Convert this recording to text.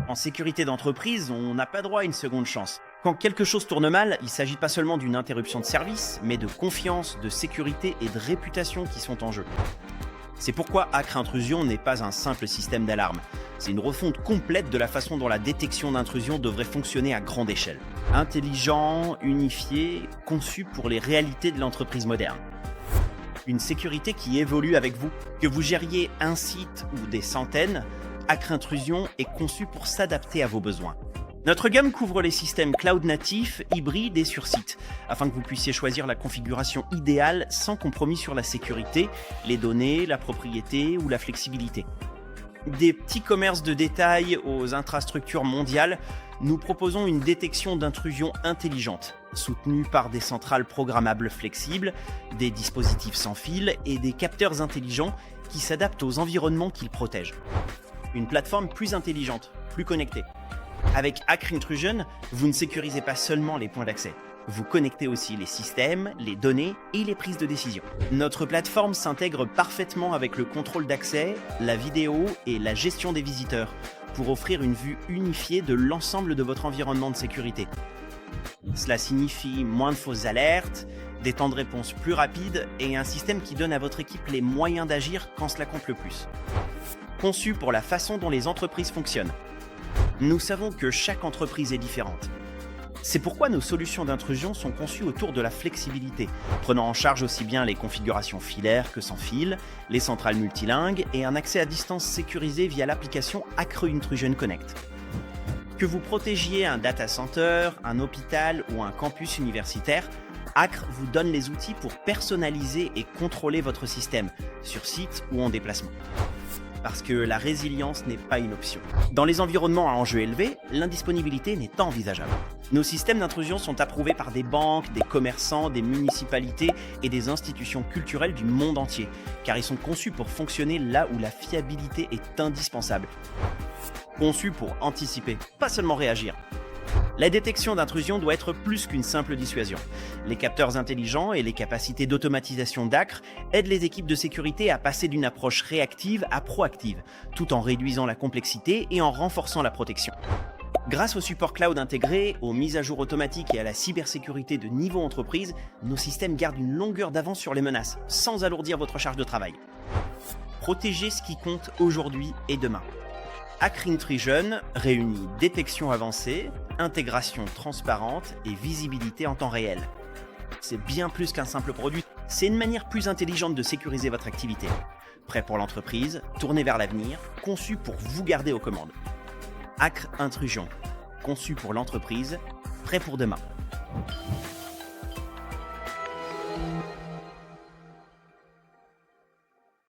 En sécurité d'entreprise, on n'a pas droit à une seconde chance. Quand quelque chose tourne mal, il ne s'agit pas seulement d'une interruption de service, mais de confiance, de sécurité et de réputation qui sont en jeu. C'est pourquoi Acre Intrusion n'est pas un simple système d'alarme. C'est une refonte complète de la façon dont la détection d'intrusion devrait fonctionner à grande échelle. Intelligent, unifié, conçu pour les réalités de l'entreprise moderne. Une sécurité qui évolue avec vous. Que vous gériez un site ou des centaines, Acre Intrusion est conçu pour s'adapter à vos besoins. Notre gamme couvre les systèmes cloud natifs, hybrides et sur site, afin que vous puissiez choisir la configuration idéale sans compromis sur la sécurité, les données, la propriété ou la flexibilité. Des petits commerces de détail aux infrastructures mondiales, nous proposons une détection d'intrusion intelligente, soutenue par des centrales programmables flexibles, des dispositifs sans fil et des capteurs intelligents qui s'adaptent aux environnements qu'ils protègent. Une plateforme plus intelligente, plus connectée. Avec Acre Intrusion, vous ne sécurisez pas seulement les points d'accès. Vous connectez aussi les systèmes, les données et les prises de décision. Notre plateforme s'intègre parfaitement avec le contrôle d'accès, la vidéo et la gestion des visiteurs pour offrir une vue unifiée de l'ensemble de votre environnement de sécurité. Cela signifie moins de fausses alertes, des temps de réponse plus rapides et un système qui donne à votre équipe les moyens d'agir quand cela compte le plus. Conçu pour la façon dont les entreprises fonctionnent. Nous savons que chaque entreprise est différente. C'est pourquoi nos solutions d'intrusion sont conçues autour de la flexibilité, prenant en charge aussi bien les configurations filaires que sans fil, les centrales multilingues et un accès à distance sécurisé via l'application Acre Intrusion Connect. Que vous protégiez un data center, un hôpital ou un campus universitaire, Acre vous donne les outils pour personnaliser et contrôler votre système, sur site ou en déplacement. Parce que la résilience n'est pas une option. Dans les environnements à enjeux élevés, l'indisponibilité n'est pas envisageable. Nos systèmes d'intrusion sont approuvés par des banques, des commerçants, des municipalités et des institutions culturelles du monde entier, car ils sont conçus pour fonctionner là où la fiabilité est indispensable. Conçus pour anticiper, pas seulement réagir. La détection d'intrusion doit être plus qu'une simple dissuasion. Les capteurs intelligents et les capacités d'automatisation d'Acre aident les équipes de sécurité à passer d'une approche réactive à proactive, tout en réduisant la complexité et en renforçant la protection. Grâce au support cloud intégré, aux mises à jour automatiques et à la cybersécurité de niveau entreprise, nos systèmes gardent une longueur d'avance sur les menaces, sans alourdir votre charge de travail. Protégez ce qui compte aujourd'hui et demain. Acre Intrusion réunit détection avancée, intégration transparente et visibilité en temps réel. C'est bien plus qu'un simple produit, c'est une manière plus intelligente de sécuriser votre activité. Prêt pour l'entreprise, tourné vers l'avenir, conçu pour vous garder aux commandes. Acre Intrusion, conçu pour l'entreprise, prêt pour demain.